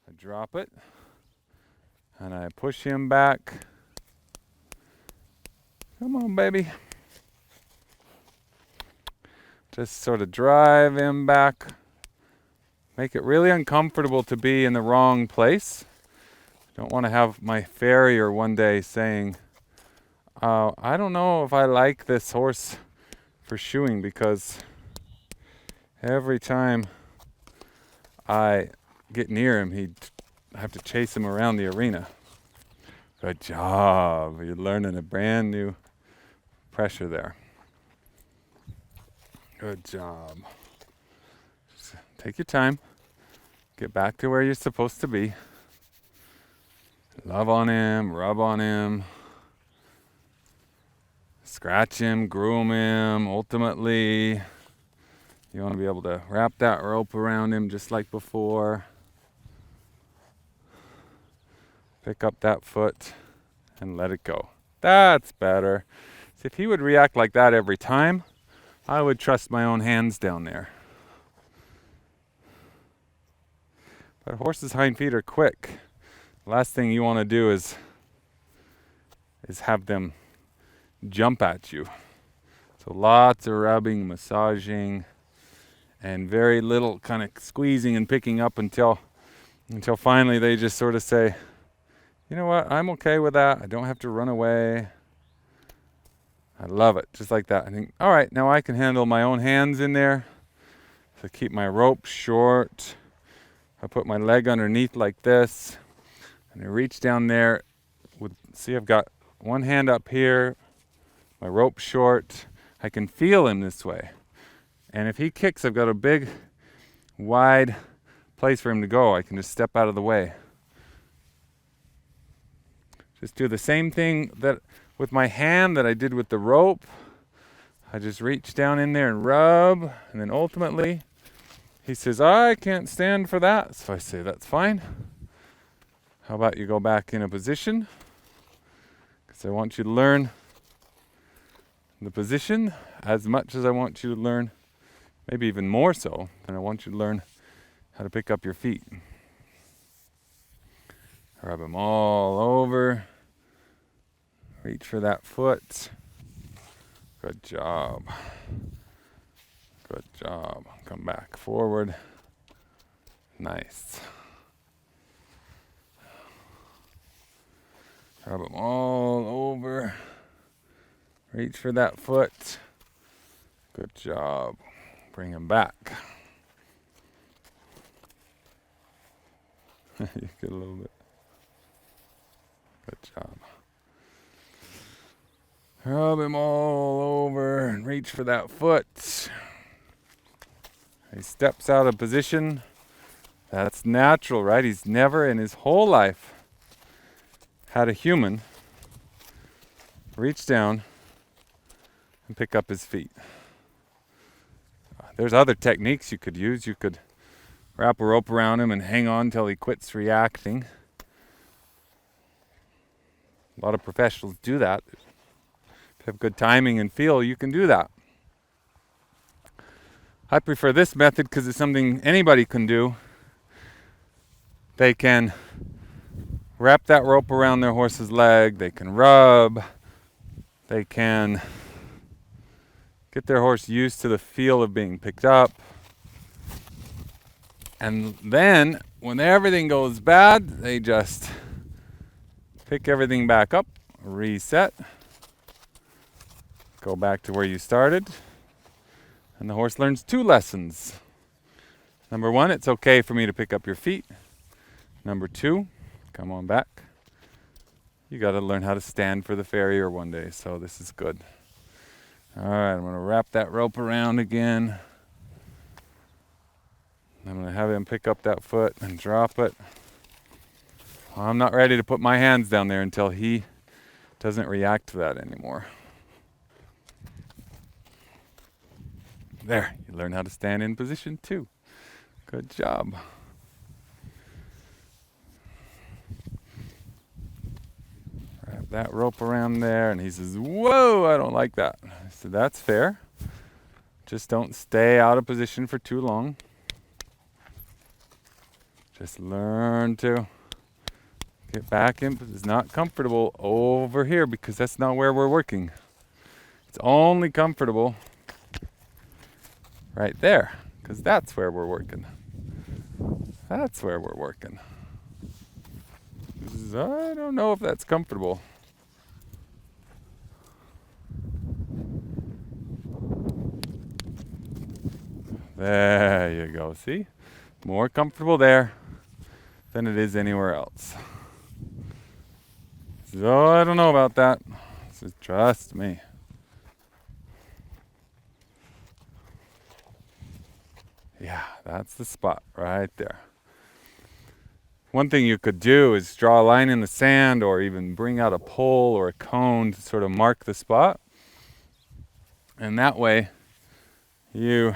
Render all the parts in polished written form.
I drop it, and I push him back. Come on, baby. Just sort of drive him back. Make it really uncomfortable to be in the wrong place. Don't want to have my farrier one day saying, I don't know if I like this horse for shoeing, because every time I get near him, I have to chase him around the arena. Good job. You're learning a brand new pressure there. Good job. Just take your time. Get back to where you're supposed to be. Love on him, rub on him, scratch him, groom him. Ultimately, you want to be able to wrap that rope around him just like before. Pick up that foot and let it go. That's better. See, if he would react like that every time, I would trust my own hands down there. But horses' hind feet are quick. The last thing you want to do is have them jump at you. So lots of rubbing, massaging, and very little kind of squeezing and picking up until finally they just sort of say, you know what, I'm okay with that. I don't have to run away. I love it, just like that. I think, all right, now I can handle my own hands in there. So keep my rope short. I put my leg underneath like this, and I reach down there. See, I've got one hand up here, my rope short. I can feel him this way. And if he kicks, I've got a big, wide place for him to go. I can just step out of the way. Just do the same thing that with my hand that I did with the rope. I just reach down in there and rub, and then ultimately he says, I can't stand for that. So I say, that's fine. How about you go back in a position? Because I want you to learn the position as much as I want you to learn, maybe even more so, than I want you to learn how to pick up your feet. Rub them all over. Reach for that foot. Good job. Good job. Come back forward. Nice. Rub them all over. Reach for that foot. Good job. Bring him back. You get a little bit. Good job. Rub him all over and reach for that foot. He steps out of position. That's natural, right? He's never in his whole life had a human reach down and pick up his feet. There's other techniques you could use. You could wrap a rope around him and hang on till he quits reacting. A lot of professionals do that. If you have good timing and feel, you can do that. I prefer this method because it's something anybody can do. They can wrap that rope around their horse's leg. They can rub. They can get their horse used to the feel of being picked up. And then, when everything goes bad, they just pick everything back up, reset, go back to where you started, and the horse learns two lessons. Number one, it's okay for me to pick up your feet. Number two, come on back. You got to learn how to stand for the farrier one day, so this is good. All right, I'm going to wrap that rope around again. I'm going to have him pick up that foot and drop it. I'm not ready to put my hands down there until he doesn't react to that anymore. There, you learn how to stand in position too. Good job. Wrap that rope around there, and he says, whoa, I don't like that. I said, that's fair. Just don't stay out of position for too long. Just learn to get back in. It's not comfortable over here because that's not where we're working. It's only comfortable right there because that's where we're working. That's where we're working. I don't know if that's comfortable. There you go. See? More comfortable there than it is anywhere else. So I don't know about that. So trust me. Yeah, that's the spot right there. One thing you could do is draw a line in the sand or even bring out a pole or a cone to sort of mark the spot. And that way you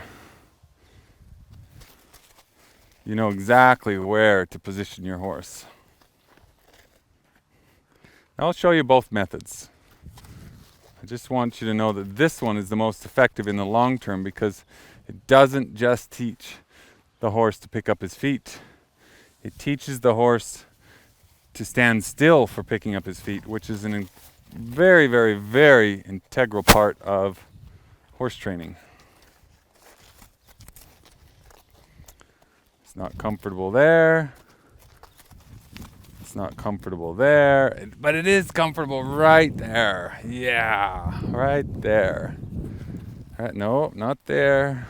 know exactly where to position your horse. Now I'll show you both methods. I just want you to know that this one is the most effective in the long term because it doesn't just teach the horse to pick up his feet. It teaches the horse to stand still for picking up his feet, which is a very, very, very integral part of horse training. It's not comfortable there. It's not comfortable there, but it is comfortable right there. Yeah, right there. Right, no, not there.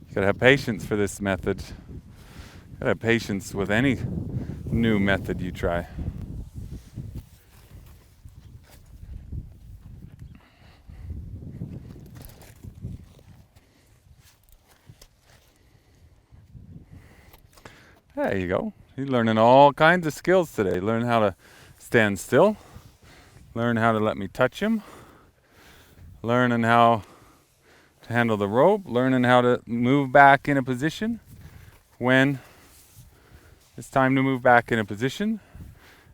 You gotta have patience for this method. You gotta have patience with any new method you try. There you go. You're learning all kinds of skills today. Learn how to stand still. Learn how to let me touch him. Learning how to handle the rope. Learning how to move back in a position when it's time to move back in a position.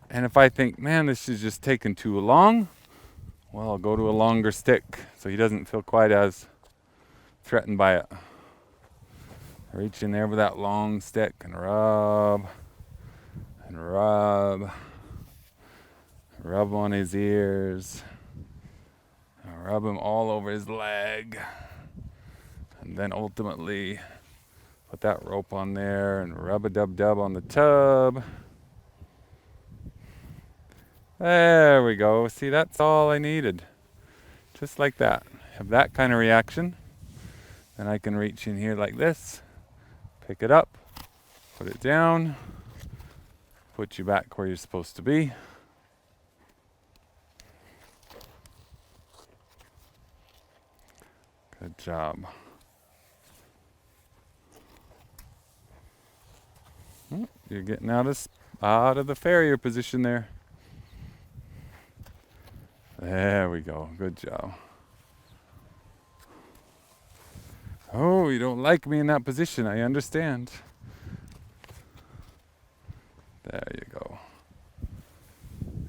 And if I think, man, this is just taking too long, well, I'll go to a longer stick so he doesn't feel quite as threatened by it. Reach in there with that long stick and rub and rub. Rub on his ears. Rub him all over his leg. And then ultimately put that rope on there and rub-a-dub-dub on the tub. There we go. See, that's all I needed. Just like that. Have that kind of reaction. Then I can reach in here like this. Pick it up. Put it down. Put you back where you're supposed to be. Good job. You're getting out of the farrier position there. There we go. Good job. Oh, you don't like me in that position. I understand. There you go.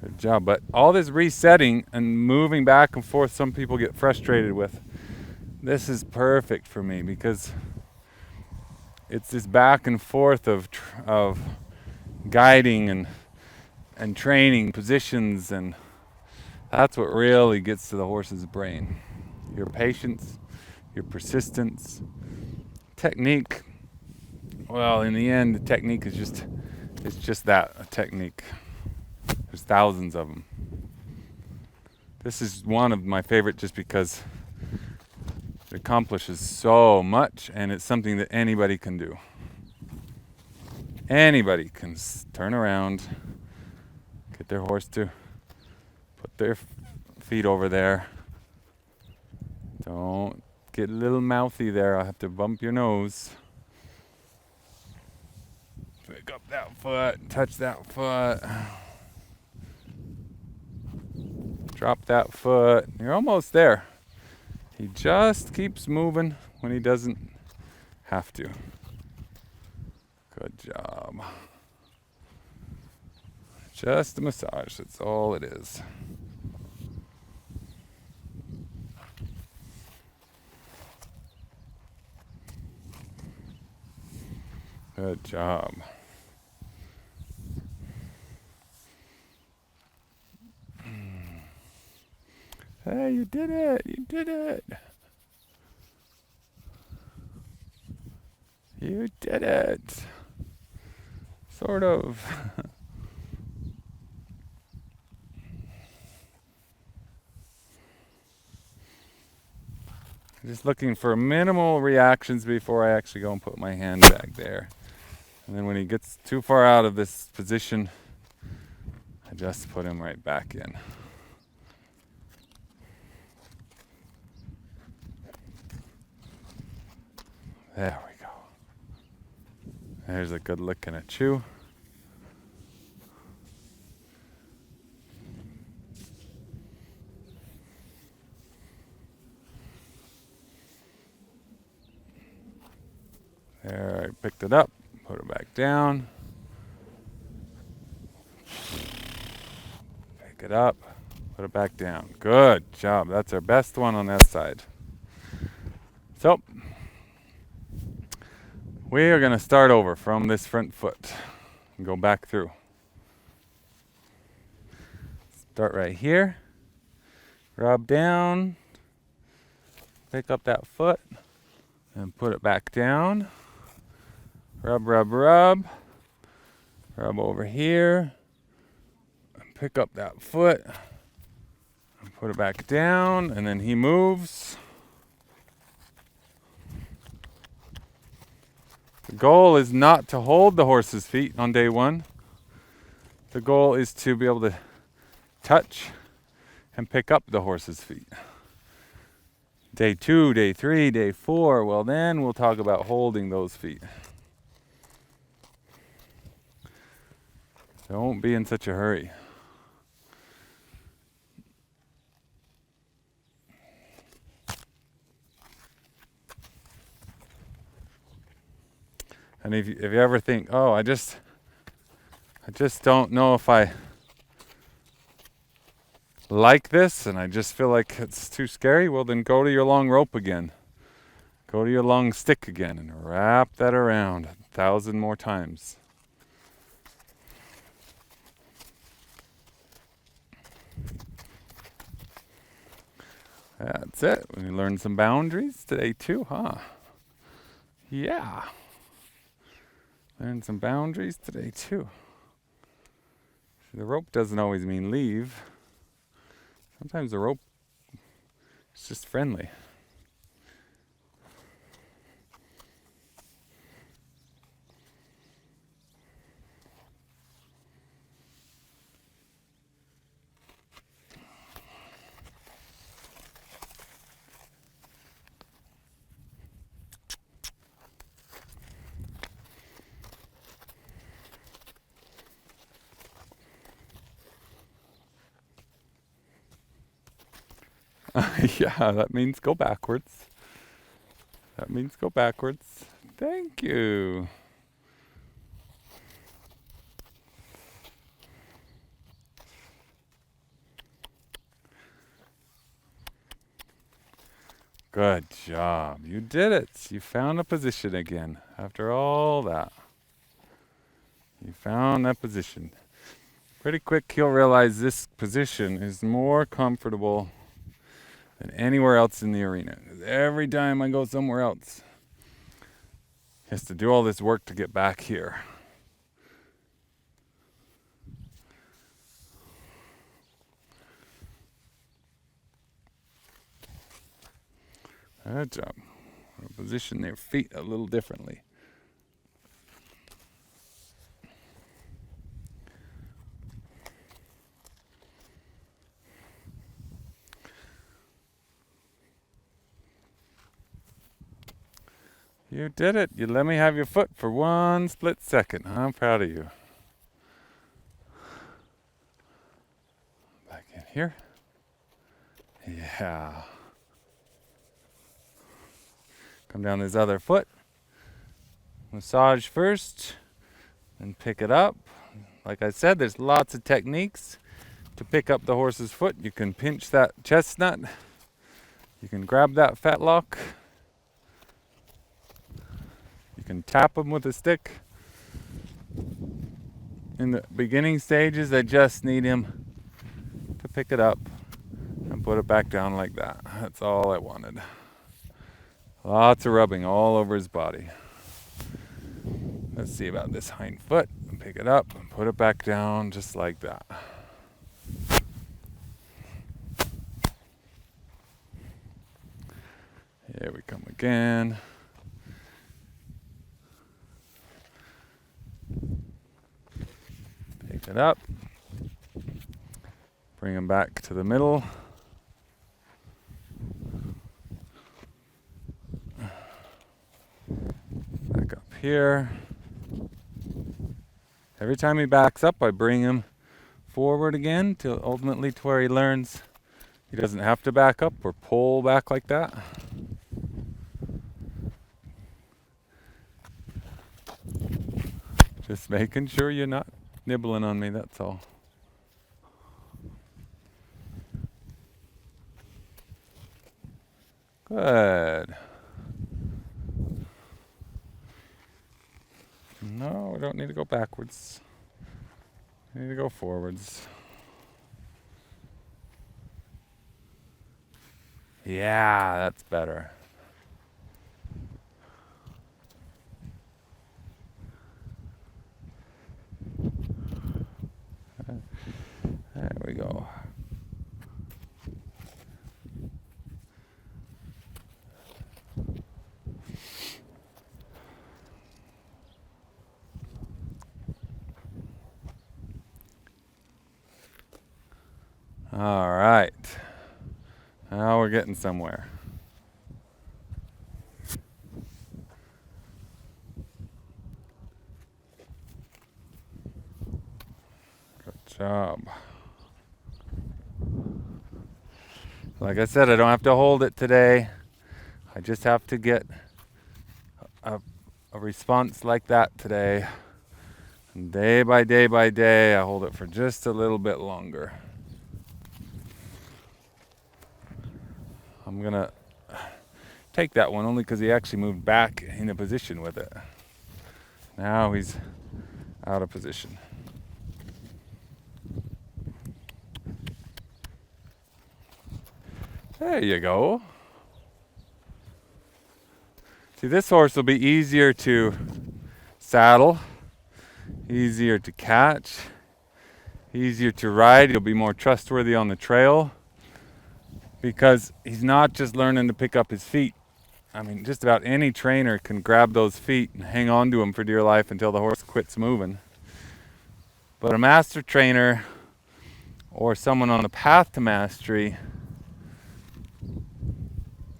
Good job. But all this resetting and moving back and forth, some people get frustrated with. This is perfect for me because it's this back and forth of guiding and training positions, and that's what really gets to the horse's brain. Your patience, your persistence, technique. Well, in the end, the technique is just that, a technique. There's thousands of them. This is one of my favorite just because it accomplishes so much, and it's something that anybody can do. Anybody can turn around, get their horse to put their feet over there. Don't get a little mouthy there. I'll have to bump your nose. Pick up that foot, touch that foot. Drop that foot. You're almost there. He just keeps moving when he doesn't have to. Good job. Just a massage, that's all it is. Good job. Hey, you did it! You did it! You did it! Sort of. Just looking for minimal reactions before I actually go and put my hand back there. And then when he gets too far out of this position, I just put him right back in. There we go. There's a good lick and a chew. There, I picked it up, put it back down. Pick it up, put it back down. Good job. That's our best one on that side. So, we are going to start over from this front foot and go back through. Start right here. Rub down. Pick up that foot and put it back down. Rub, rub, rub. Rub over here. And pick up that foot. And put it back down. And then he moves. The goal is not to hold the horse's feet on day one. The goal is to be able to touch and pick up the horse's feet. Day 2, day 3, day 4, well then we'll talk about holding those feet. Don't be in such a hurry. And if you ever think, oh, I just don't know if I like this and I just feel like it's too scary, well then go to your long rope again. Go to your long stick again and wrap that around 1,000 more times. That's it. We learned some boundaries today too, huh? Yeah. Learned some boundaries today too. The rope doesn't always mean leave. Sometimes the rope is just friendly. Yeah, that means go backwards. That means go backwards. Thank you. Good job. You did it. You found a position again after all that. You found that position. Pretty quick he'll realize this position is more comfortable than anywhere else in the arena. Every time I go somewhere else, he has to do all this work to get back here. Good job. Position their feet a little differently. You did it. You let me have your foot for one split second. I'm proud of you. Back in here. Yeah. Come down this other foot. Massage first, then pick it up. Like I said, there's lots of techniques to pick up the horse's foot. You can pinch that chestnut. You can grab that fetlock. You can tap him with a stick. in the beginning stages, I just need him to pick it up and put it back down like that. That's all I wanted. Lots of rubbing all over his body. Let's see about this hind foot. Pick it up and put it back down just like that. Here we come again. Pick it up. Bring him back to the middle. Back up here. Every time he backs up, I bring him forward again till ultimately to where he learns he doesn't have to back up or pull back like that. Just making sure you're not nibbling on me, that's all. Good. No, we don't need to go backwards. We need to go forwards. Yeah, that's better. There we go. All right. Now we're getting somewhere. Good job. Like I said, I don't have to hold it today. I just have to get a response like that today. And day by day, I hold it for just a little bit longer. I'm gonna take that one only because he actually moved back in a position with it. Now he's out of position. There you go. See, this horse will be easier to saddle, easier to catch, easier to ride. He'll be more trustworthy on the trail because he's not just learning to pick up his feet. I mean, just about any trainer can grab those feet and hang on to them for dear life until the horse quits moving. But a master trainer or someone on the path to mastery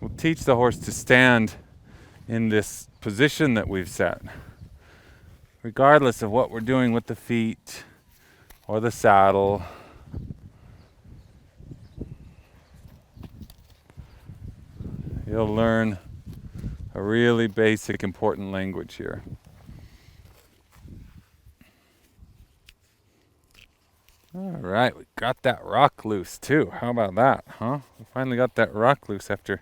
will teach the horse to stand in this position that we've set, regardless of what we're doing with the feet or the saddle. You'll learn a really basic, important language here. All right, we got that rock loose too. How about that, huh? We finally got that rock loose after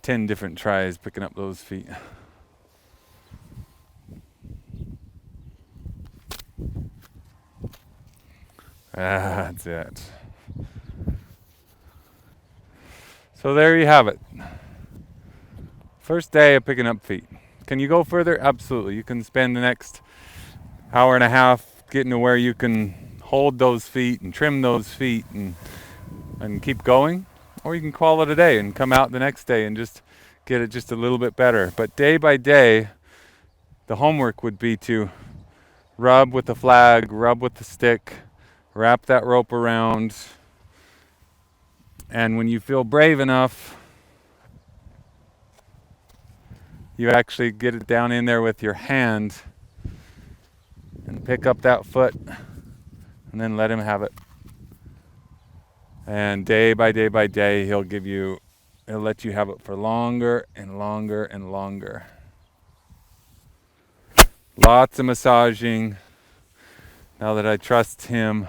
10 different tries picking up those feet. That's it. So there you have it. First day of picking up feet. Can you go further? Absolutely. You can spend the next hour and a half getting to where you can hold those feet and trim those feet and keep going. Or you can call it a day and come out the next day and just get it just a little bit better. But day by day, the homework would be to rub with the flag, rub with the stick, wrap that rope around. And when you feel brave enough, you actually get it down in there with your hand and pick up that foot and then let him have it. And day by day, he'll let you have it for longer and longer and longer. Lots of massaging. Now that I trust him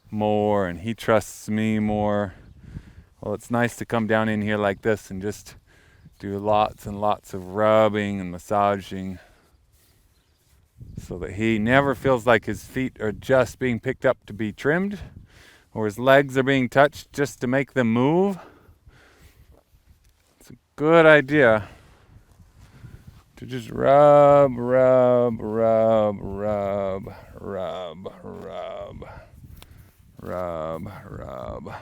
more and he trusts me more, well, it's nice to come down in here like this and just do lots and lots of rubbing and massaging. so that he never feels like his feet are just being picked up to be trimmed, or his legs are being touched just to make them move. It's a good idea to just rub, rub, rub, rub, rub, rub, rub, rub.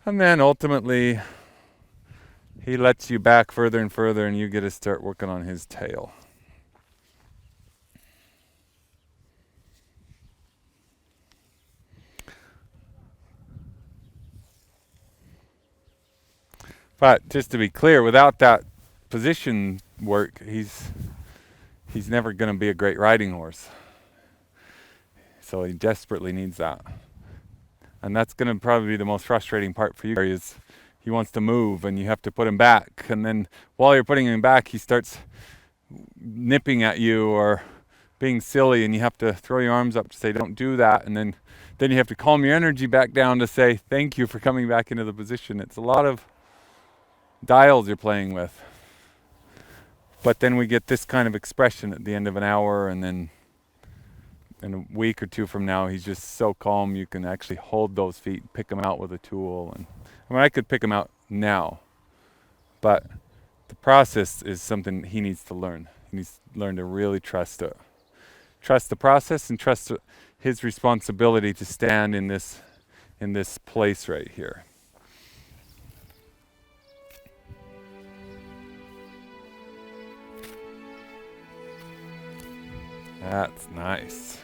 And then ultimately, he lets you back further and further, and you get to start working on his tail. But just to be clear, without that position work, he's never going to be a great riding horse. So he desperately needs that. And that's going to probably be the most frustrating part for you, is he wants to move and you have to put him back. And then while you're putting him back, he starts nipping at you or being silly, and you have to throw your arms up to say, don't do that. And then you have to calm your energy back down to say, thank you for coming back into the position. It's a lot of dials you're playing with. But then we get this kind of expression at the end of an hour, and then in a week or two from now, he's just so calm you can actually hold those feet, pick them out with a tool. And I mean, I could pick them out now, but the process is something he needs to learn. He needs to learn to really trust it. Trust the process and trust his responsibility to stand in this place right here. That's nice.